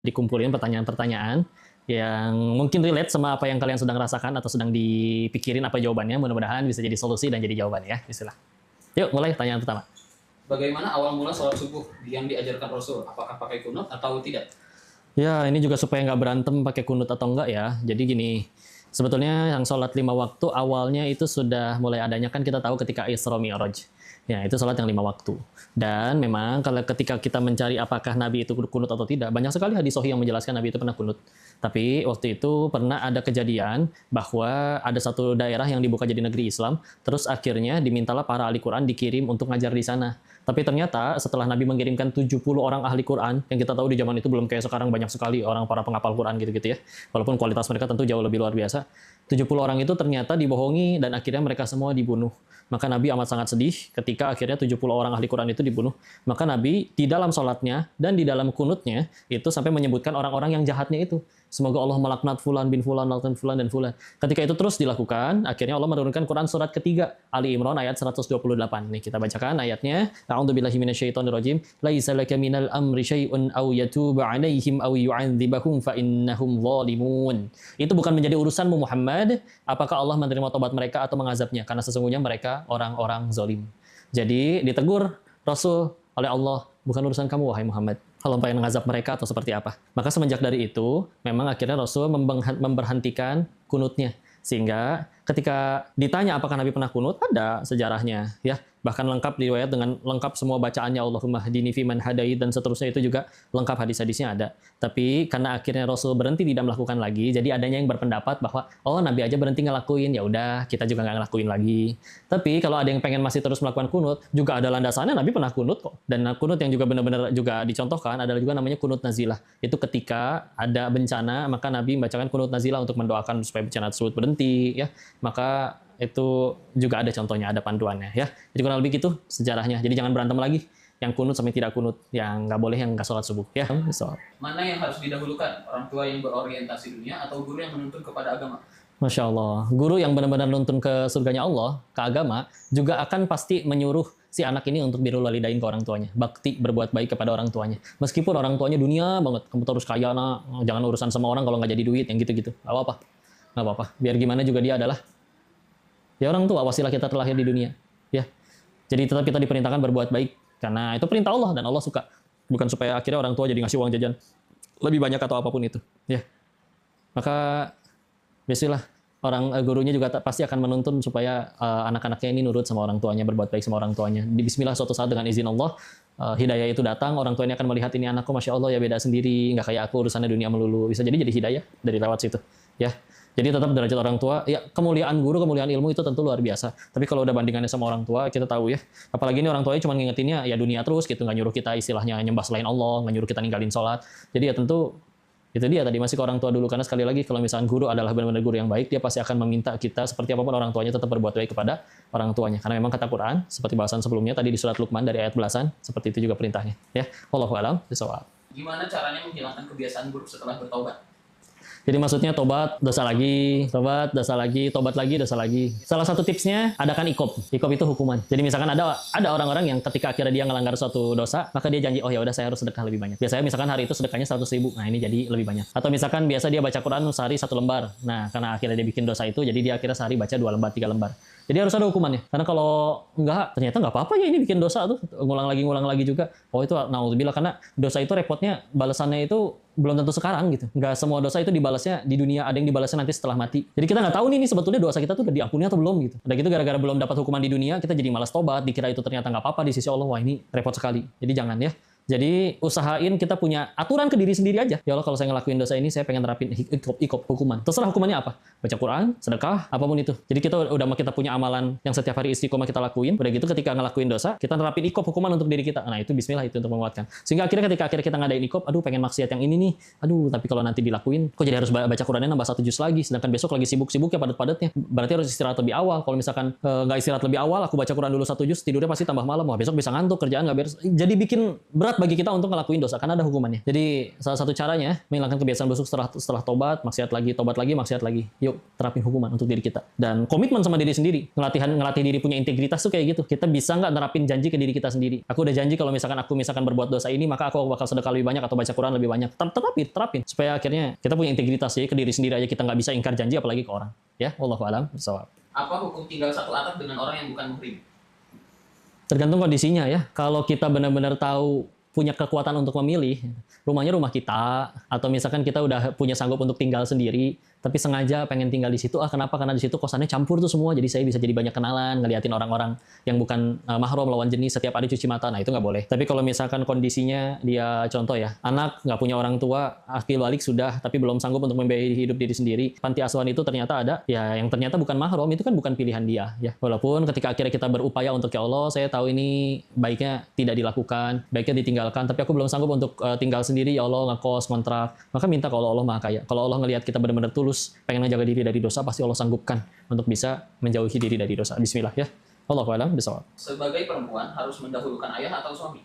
dikumpulin pertanyaan-pertanyaan yang mungkin relate sama apa yang kalian sedang rasakan atau sedang dipikirin apa jawabannya. Mudah-mudahan bisa jadi solusi dan jadi jawaban ya. Bismillah. Yuk mulai pertanyaan pertama. Bagaimana awal mula sholat subuh yang diajarkan Rasul? Apakah pakai kunut atau tidak? Ya, ini juga supaya nggak berantem pakai kunut atau enggak ya. Jadi gini, sebetulnya yang sholat 5 waktu awalnya itu sudah mulai adanya kan kita tahu ketika Isra Mi'raj. Ya, itu sholat yang 5 waktu. Dan memang kalau ketika kita mencari apakah Nabi itu kunut atau tidak, banyak sekali hadis sahih yang menjelaskan Nabi itu pernah kunut. Tapi waktu itu pernah ada kejadian bahwa ada satu daerah yang dibuka jadi negeri Islam, terus akhirnya dimintalah para ahli Quran dikirim untuk ngajar di sana. Tapi ternyata setelah Nabi mengirimkan 70 orang ahli Quran, yang kita tahu di zaman itu belum kayak sekarang banyak sekali orang para penghafal Quran gitu-gitu ya. Walaupun kualitas mereka tentu jauh lebih luar biasa. 70 orang itu ternyata dibohongi dan akhirnya mereka semua dibunuh. Maka Nabi amat sangat sedih ketika akhirnya 70 orang ahli Quran itu dibunuh. Maka Nabi di dalam sholatnya dan di dalam kunutnya itu sampai menyebutkan orang-orang yang jahatnya itu. Semoga Allah melaknat fulan bin fulan, laknat fulan dan fulan. Ketika itu terus dilakukan, akhirnya Allah menurunkan Quran surat ketiga, Ali Imran ayat 128. Nih kita bacakan ayatnya. A'udzubillahi minasyaitonirrajim. Laisa laka minal amri syai'un aw yatuba 'alaihim aw yu'adzibahum fa innahum zalimun. Itu bukan menjadi urusanmu Muhammad, apakah Allah menerima tobat mereka atau mengazabnya, karena sesungguhnya mereka orang-orang zalim. Jadi ditegur Rasul oleh Allah, bukan urusan kamu wahai Muhammad. Kalau pengen ngazab mereka atau seperti apa. Maka semenjak dari itu, memang akhirnya Rasul memberhentikan kunutnya. Sehingga ketika ditanya apakah Nabi pernah kunut, ada sejarahnya. Ya, bahkan lengkap riwayat dengan lengkap semua bacaannya Allahumma hdini fiman hadait dan seterusnya itu juga lengkap hadis-hadisnya ada. Tapi karena akhirnya Rasul berhenti tidak melakukan lagi, jadi adanya yang berpendapat bahwa oh Nabi aja berhenti ngelakuin, ya udah kita juga nggak ngelakuin lagi. Tapi kalau ada yang pengen masih terus melakukan kunut, juga ada landasannya Nabi pernah kunut kok. Dan kunut yang juga benar-benar juga dicontohkan adalah juga namanya kunut nazilah. Itu ketika ada bencana, maka Nabi membacakan kunut nazilah untuk mendoakan supaya bencana tersebut berhenti ya. Maka itu juga ada contohnya, ada panduannya ya. Jadi kurang lebih gitu sejarahnya. Jadi jangan berantem lagi. Yang kunut sampai tidak kunut, yang nggak boleh yang nggak sholat subuh ya. Mana yang harus didahulukan? Orang tua yang berorientasi dunia atau guru yang menuntun kepada agama? Masya Allah, guru yang benar-benar nuntun ke surganya Allah, ke agama, juga akan pasti menyuruh si anak ini untuk birrul walidain ke orang tuanya, bakti berbuat baik kepada orang tuanya. Meskipun orang tuanya dunia banget, kamu terus kaya nak, jangan urusan sama orang kalau nggak jadi duit, yang gitu-gitu. Nggak apa-apa, nggak apa-apa. Biar gimana juga dia adalah ya orang tua, wasilah kita terlahir di dunia. Ya, jadi tetap kita diperintahkan berbuat baik karena itu perintah Allah dan Allah suka. Bukan supaya akhirnya orang tua jadi ngasih uang jajan lebih banyak atau apapun itu. Ya, maka biasalah orang gurunya juga pasti akan menuntun supaya anak-anaknya ini nurut sama orang tuanya, berbuat baik sama orang tuanya. Di Bismillah suatu saat dengan izin Allah, hidayah itu datang, orang tuanya akan melihat ini anakku Masya Allah ya beda sendiri, nggak kayak aku urusannya dunia melulu. Bisa jadi hidayah dari lewat situ. Ya, jadi tetap derajat orang tua, ya kemuliaan guru, kemuliaan ilmu itu tentu luar biasa. Tapi kalau udah bandingannya sama orang tua, kita tahu ya, apalagi ini orang tuanya cuma ngingetinnya ya dunia terus gitu, nggak nyuruh kita istilahnya nyembah selain Allah, nggak nyuruh kita ninggalin sholat. Jadi ya tentu itu dia tadi masih ke orang tua dulu, karena sekali lagi kalau misalnya guru adalah benar-benar guru yang baik, dia pasti akan meminta kita seperti apapun orang tuanya tetap berbuat baik kepada orang tuanya. Karena memang kata Quran seperti bahasan sebelumnya tadi di surat Luqman dari ayat belasan, seperti itu juga perintahnya. Ya, wallahu a'lam bishawab. Gimana caranya menghilangkan kebiasaan buruk setelah bertaubat? Jadi maksudnya tobat, dosa lagi, tobat, dosa lagi, tobat lagi, dosa lagi. Salah satu tipsnya adakan ikop. Ikop itu hukuman. Jadi misalkan ada orang-orang yang ketika akhirnya dia ngelanggar suatu dosa, maka dia janji, oh ya udah saya harus sedekah lebih banyak. Biasanya misalkan hari itu sedekahnya 100.000, nah ini jadi lebih banyak. Atau misalkan biasa dia baca Quran sehari 1 lembar. Nah karena akhirnya dia bikin dosa itu, jadi dia akhirnya sehari baca 2 lembar, 3 lembar. Jadi harus ada hukumannya. Karena kalau enggak, ternyata nggak apa-apa ya ini bikin dosa tuh. Ngulang lagi juga. Oh itu naudzubillah, karena dosa itu repotnya balasannya itu belum tentu sekarang gitu. Nggak semua dosa itu dibalasnya di dunia, ada yang dibalasnya nanti setelah mati. Jadi kita nggak tahu nih sebetulnya dosa kita tuh udah diampuni atau belum gitu. Udah gitu gara-gara belum dapat hukuman di dunia, kita jadi malas tobat, dikira itu ternyata nggak apa-apa di sisi Allah. Wah ini repot sekali. Jadi jangan ya. Jadi usahain kita punya aturan ke diri sendiri aja. Ya Allah kalau saya ngelakuin dosa ini, saya pengen terapin ikop hukuman. Terserah hukumannya apa. Baca Quran, sedekah, apapun itu. Jadi kita punya amalan yang setiap hari istiqomah kita lakuin. Udah gitu ketika ngelakuin dosa, kita terapin ikop hukuman untuk diri kita. Nah itu bismillah itu untuk menguatkan. Sehingga akhirnya ketika kita ngadain ikop, aduh pengen maksiat yang ini nih. Aduh tapi kalau nanti dilakuin, kok jadi harus baca Qurannya nambah 1 juz lagi. Sedangkan besok lagi sibuk-sibuknya padat-padatnya. Berarti harus istirahat lebih awal. Kalau misalkan nggak istirahat lebih awal, aku baca Quran dulu 1 juz, tidurnya pasti tambah malam. Wah besok bisa ngantuk, kerjaan nggak beres. Jadi bikin berat bagi kita untuk ngelakuin dosa karena ada hukumannya. Jadi salah satu caranya menghilangkan kebiasaan busuk setelah tobat lagi, maksiat lagi. Yuk terapin hukuman untuk diri kita dan komitmen sama diri sendiri. Ngelatih diri punya integritas tuh kayak gitu. Kita bisa nggak nerapin janji ke diri kita sendiri? Aku udah janji kalau misalkan aku berbuat dosa ini, maka aku bakal sedekah lebih banyak atau baca Quran lebih banyak. Terapin supaya akhirnya kita punya integritas ya ke diri sendiri aja kita nggak bisa ingkar janji apalagi ke orang. Ya, wallahu a'lam bishawab. Apa hukum tinggal satu atap dengan orang yang bukan muhrim? Tergantung kondisinya ya. Kalau kita benar-benar tahu punya kekuatan untuk memilih, rumahnya rumah kita, atau misalkan kita udah punya sanggup untuk tinggal sendiri, tapi sengaja pengen tinggal di situ, kenapa? Karena di situ kosannya campur tuh semua, jadi saya bisa jadi banyak kenalan, ngeliatin orang-orang yang bukan mahram lawan jenis, setiap hari cuci mata, nah itu nggak boleh. Tapi kalau misalkan kondisinya dia, contoh ya, anak nggak punya orang tua, akil balik sudah, tapi belum sanggup untuk membiayai hidup diri sendiri, panti asuhan itu ternyata ada, ya yang ternyata bukan mahram, itu kan bukan pilihan dia, ya. Walaupun ketika akhirnya kita berupaya untuk, ya Allah, saya tahu ini baiknya tidak dilakukan, baiknya ditinggalkan, tapi aku belum sanggup untuk tinggal sendiri, ya Allah, ngekos, kontrak, maka minta kalau Allah Maha Kaya. Kalau Allah ngelihat kita benar-benar tulus, pengen menjaga diri dari dosa, pasti Allah sanggupkan untuk bisa menjauhi diri dari dosa. Bismillah ya. Wallahu a'lam bishawab. Sebagai perempuan harus mendahulukan ayah atau suami?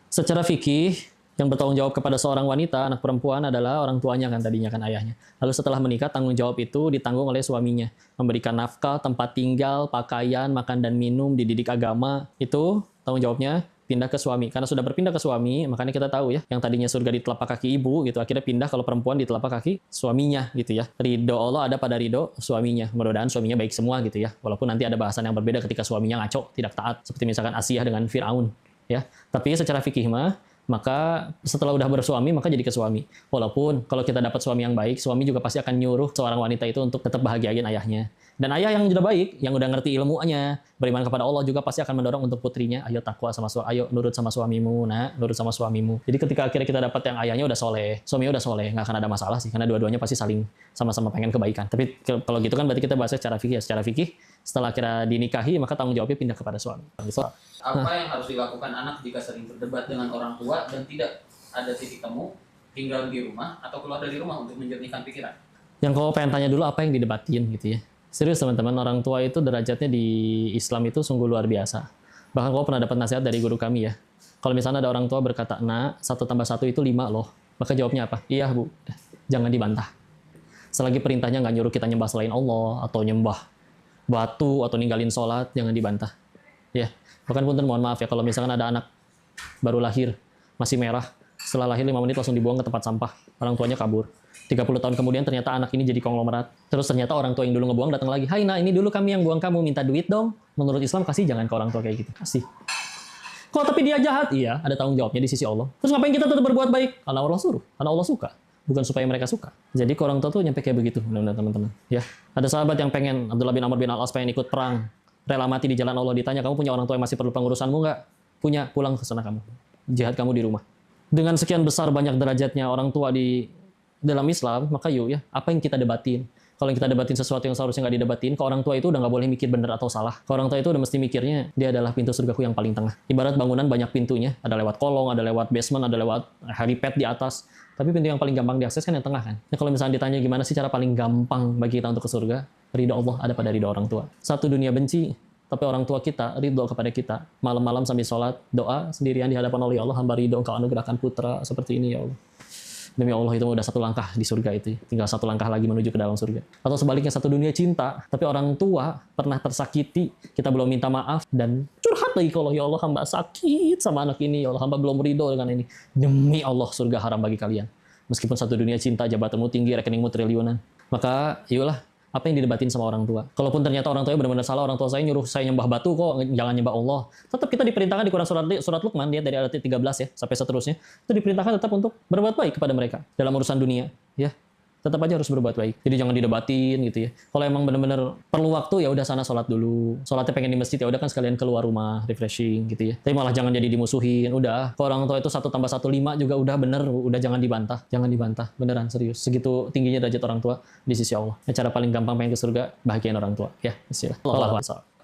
Secara fikih, yang bertanggung jawab kepada seorang wanita, anak perempuan adalah orang tuanya kan tadinya kan ayahnya. Lalu setelah menikah, tanggung jawab itu ditanggung oleh suaminya. Memberikan nafkah, tempat tinggal, pakaian, makan dan minum, dididik agama, itu tanggung jawabnya pindah ke suami. Karena sudah berpindah ke suami, makanya kita tahu ya, yang tadinya surga di telapak kaki ibu, gitu, akhirnya pindah kalau perempuan di telapak kaki suaminya, gitu ya. Ridho Allah ada pada ridho suaminya. Mudah-mudahan suaminya baik semua, gitu ya. Walaupun nanti ada bahasan yang berbeda ketika suaminya ngaco, tidak taat. Seperti misalkan Asiyah dengan Fir'aun, ya. Tapi secara fikih mah, maka setelah udah bersuami, maka jadi ke suami. Walaupun kalau kita dapat suami yang baik, suami juga pasti akan nyuruh seorang wanita itu untuk tetap bahagiain ayahnya. Dan ayah yang sudah baik, yang udah ngerti ilmunya, beriman kepada Allah juga pasti akan mendorong untuk putrinya, ayo takwa sama ayo nurut sama suamimu, nurut sama suamimu. Jadi ketika akhirnya kita dapat yang ayahnya udah soleh, suaminya udah soleh, nggak akan ada masalah sih, karena dua-duanya pasti saling sama-sama pengen kebaikan. Tapi kalau gitu kan berarti kita bahasnya secara fikih ya. Secara fikih, setelah akhirnya dinikahi, maka tanggung jawabnya pindah kepada suami. Apa yang harus dilakukan anak jika sering berdebat dengan orang tua dan tidak ada titik temu, tinggal di rumah atau keluar dari rumah untuk menjernihkan pikiran? Yang kau pengen tanya dulu apa yang didebatin gitu ya. Serius teman-teman, orang tua itu derajatnya di Islam itu sungguh luar biasa. Bahkan kau pernah dapat nasihat dari guru kami ya. Kalau misalnya ada orang tua berkata, nak, 1 tambah 1 itu 5 loh. Maka jawabnya apa? Iya bu, jangan dibantah. Selagi perintahnya nggak nyuruh kita nyembah selain Allah, atau nyembah batu, atau ninggalin sholat, jangan dibantah. Ya, bahkan punten mohon maaf ya, kalau misalkan ada anak baru lahir, masih merah, setelah lahir 5 menit langsung dibuang ke tempat sampah, orang tuanya kabur. 30 tahun kemudian ternyata anak ini jadi konglomerat. Terus ternyata orang tua yang dulu ngebuang datang lagi, hai nak, ini dulu kami yang buang kamu, minta duit dong. Menurut Islam kasih, jangan ke orang tua kayak gitu, kasih. Kok tapi dia jahat? Iya, ada tanggung jawabnya di sisi Allah. Terus ngapain kita tetap berbuat baik? Karena Allah suruh, karena Allah suka. Bukan supaya mereka suka. Jadi ke orang tua tuh nyampe kayak begitu, benar-benar teman-teman. Ya, ada sahabat yang pengen, Abdullah bin Amr bin Al-As pengen ikut perang, rela mati di jalan Allah, ditanya, kamu punya orang tua yang masih perlu pengurusanmu nggak? Punya, pulang ke sana kamu. Jihad kamu di rumah. Dengan sekian besar banyak derajatnya orang tua di dalam Islam, maka yuk ya, apa yang kita debatin? Kalau kita debatin sesuatu yang seharusnya nggak didebatin, ke orang tua itu udah nggak boleh mikir benar atau salah. Ke orang tua itu udah mesti mikirnya, dia adalah pintu surgaku yang paling tengah. Ibarat bangunan banyak pintunya, ada lewat kolong, ada lewat basement, ada lewat helipad di atas. Tapi pintu yang paling gampang diakses kan yang tengah kan. Nah, kalau misalnya ditanya gimana sih cara paling gampang bagi kita untuk ke surga, ridho Allah ada pada ridho orang tua. Satu dunia benci, tapi orang tua kita ridho kepada kita. Malam-malam sambil sholat, doa sendirian di hadapan Allah, ya Allah, hamba ridho engkau anugerahkan putra seperti ini ya Allah. Demi Allah itu udah 1 langkah di surga itu. Tinggal 1 langkah lagi menuju ke dalam surga. Atau sebaliknya 1 dunia cinta, tapi orang tua pernah tersakiti, kita belum minta maaf, dan curhat lagi kalau ya Allah hamba sakit sama anak ini, ya Allah hamba belum ridho dengan ini. Demi Allah surga haram bagi kalian. Meskipun 1 dunia cinta, jabatanmu tinggi, rekeningmu triliunan. Maka yuklah, apa yang didebatin sama orang tua. Kalaupun ternyata orang tuanya benar-benar salah, orang tua saya nyuruh saya nyembah batu kok, jangan nyembah Allah. Tetap kita diperintahkan di Quran surat Luqman, dia dari ayat 13 ya, sampai seterusnya. Itu diperintahkan tetap untuk berbuat baik kepada mereka dalam urusan dunia, ya. Tetap aja harus berbuat baik. Jadi jangan didebatin gitu ya. Kalau emang benar-benar perlu waktu, ya udah sana sholat dulu. Sholatnya pengen di masjid, ya udah kan sekalian keluar rumah, refreshing gitu ya. Tapi malah jangan jadi dimusuhin. Udah, kalau orang tua itu 1 tambah 1 5 juga udah bener. Udah jangan dibantah. Jangan dibantah. Beneran, serius. Segitu tingginya derajat orang tua di sisi Allah. Cara paling gampang pengen ke surga, bahagiain orang tua. Ya, bismillah.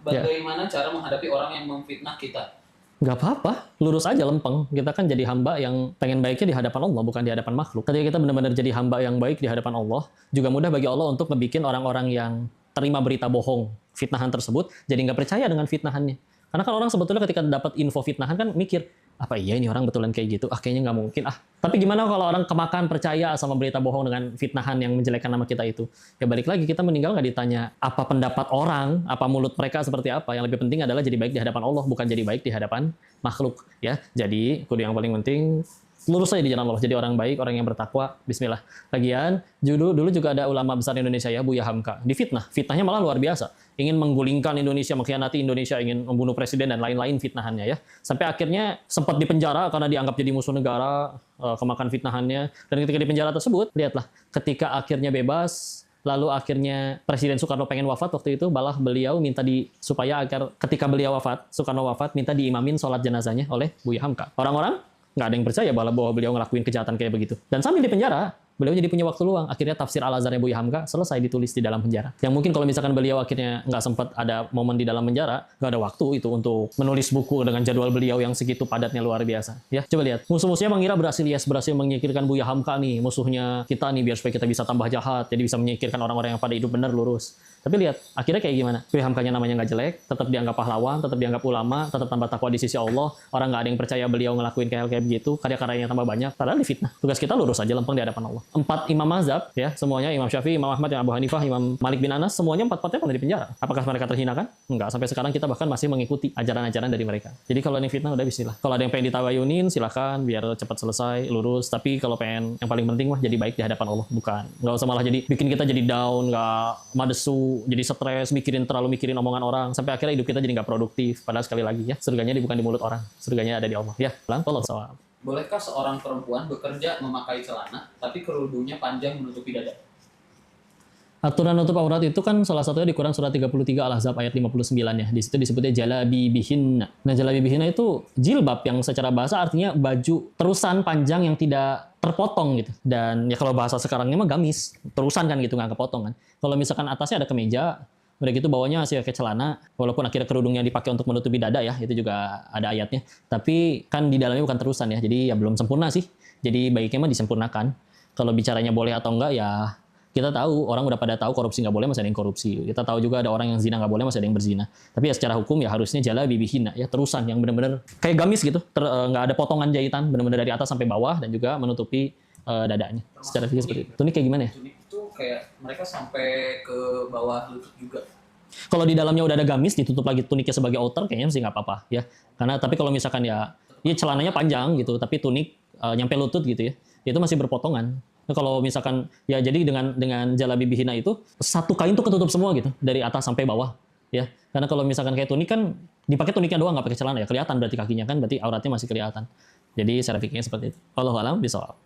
Bagaimana cara menghadapi orang yang memfitnah kita? Nggak apa-apa, lurus aja lempeng. Kita kan jadi hamba yang pengen baiknya di hadapan Allah, bukan di hadapan makhluk. Ketika kita benar-benar jadi hamba yang baik di hadapan Allah, juga mudah bagi Allah untuk ngebikin orang-orang yang terima berita bohong, fitnahan tersebut, jadi nggak percaya dengan fitnahannya. Karena kan orang sebetulnya ketika dapat info fitnahan kan mikir, apa iya ini orang betulan kayak gitu? Ah kayaknya nggak mungkin. Ah tapi gimana kalau orang kemakan percaya sama berita bohong dengan fitnahan yang menjelekkan nama kita itu? Ya balik lagi kita meninggal nggak ditanya apa pendapat orang, apa mulut mereka seperti apa. Yang lebih penting adalah jadi baik di hadapan Allah, bukan jadi baik di hadapan makhluk. Ya jadi kudu yang paling penting lurus saja di jalan Allah. Jadi orang baik, orang yang bertakwa. Bismillah. Lagian, dulu juga ada ulama besar Indonesia ya, Buya Hamka. Difitnah. Fitnahnya malah luar biasa. Ingin menggulingkan Indonesia, mengkhianati Indonesia, ingin membunuh presiden dan lain-lain fitnahannya ya. Sampai akhirnya sempat dipenjara karena dianggap jadi musuh negara, kemakan fitnahannya. Dan ketika di penjara tersebut, lihatlah, ketika akhirnya bebas, lalu akhirnya Presiden Soekarno pengen wafat waktu itu, malah beliau minta supaya agar ketika beliau wafat, Soekarno wafat, minta diimamin sholat jenazahnya oleh Buya Hamka. Orang-orang nggak ada yang percaya bahwa beliau ngelakuin kejahatan kayak begitu. Dan sambil di penjara, beliau jadi punya waktu luang. Akhirnya tafsir Al-Azharnya Buya Hamka selesai ditulis di dalam penjara. Yang mungkin kalau misalkan beliau akhirnya nggak sempat ada momen di dalam penjara, nggak ada waktu itu untuk menulis buku dengan jadwal beliau yang segitu padatnya luar biasa. Ya, coba lihat. Musuh-musuhnya mengira berhasil menyingkirkan Buya Hamka nih, musuhnya kita nih, biar supaya kita bisa tambah jahat, jadi bisa menyingkirkan orang-orang yang pada hidup benar lurus. Tapi lihat, akhirnya kayak gimana? Buya Hamkanya namanya nggak jelek, tetap dianggap pahlawan, tetap dianggap ulama, tetap tambah takwa di sisi Allah. Orang nggak ada yang percaya beliau ngelakuin kayak begitu, karya-karyanya tambah banyak, padahal difitnah. Tugas kita lurus aja, lempeng di hadapan Allah. 4 imam mazhab, ya, semuanya Imam Syafi'i, Imam Ahmad, Imam Abu Hanifah, Imam Malik bin Anas, semuanya 4-4-nya pernah di penjara. Apakah mereka terhinakan? Enggak, sampai sekarang kita bahkan masih mengikuti ajaran-ajaran dari mereka. Jadi kalau ini fitnah, udah bismillah. Kalau ada yang pengen ditawayunin, silakan, biar cepat selesai, lurus. Tapi kalau pengen yang paling penting mah jadi baik di hadapan Allah, bukan. Nggak usah malah jadi bikin kita jadi down, nggak madesu, jadi stres, terlalu mikirin omongan orang, sampai akhirnya hidup kita jadi nggak produktif. Padahal sekali lagi ya, surganya bukan di mulut orang, surganya ada di Allah. Ya, pelan Allah sawab. Bolehkah seorang perempuan bekerja memakai celana, tapi kerudungnya panjang menutupi dada? Aturan nutup aurat itu kan salah satunya di Quran surat 33 Al-Ahzab ayat 59 ya. Di situ disebutnya jalabi bihinna. Nah, jalabi bihinna itu jilbab yang secara bahasa artinya baju terusan panjang yang tidak terpotong gitu. Dan ya kalau bahasa sekarangnya mah gamis, terusan kan gitu, nggak kepotong kan. Kalau misalkan atasnya ada kemeja, udah gitu bawahnya masih pakai celana, walaupun akhirnya kerudungnya dipakai untuk menutupi dada ya, itu juga ada ayatnya. Tapi kan di dalamnya bukan terusan ya, jadi ya belum sempurna sih. Jadi baiknya mah disempurnakan. Kalau bicaranya boleh atau enggak ya, kita tahu, orang udah pada tahu korupsi nggak boleh, masih ada yang korupsi. Kita tahu juga ada orang yang zina nggak boleh, masih ada yang berzina. Tapi ya secara hukum ya harusnya jalabi bihina, ya terusan yang benar-benar kayak gamis gitu, nggak ada potongan jahitan, benar-benar dari atas sampai bawah dan juga menutupi dadanya. Termasuk Secara fikih seperti itu. Tunik kayak gimana ya? Tunik itu kayak mereka sampai ke bawah lutut juga. Kalau di dalamnya udah ada gamis, ditutup lagi tuniknya sebagai outer, kayaknya sih nggak apa-apa ya. Karena tapi kalau misalkan ya celananya panjang gitu, tapi tunik nyampe lutut gitu ya, itu masih berpotongan. Nah, kalau misalkan ya jadi dengan jalabi bihina itu satu kain tuh ketutup semua gitu dari atas sampai bawah ya. Karena kalau misalkan kayak tunik kan dipakai tuniknya doang nggak pakai celana ya, kelihatan berarti kakinya kan, berarti auratnya masih kelihatan. Jadi secara fikihnya seperti itu. Wallahu a'lam bishawab.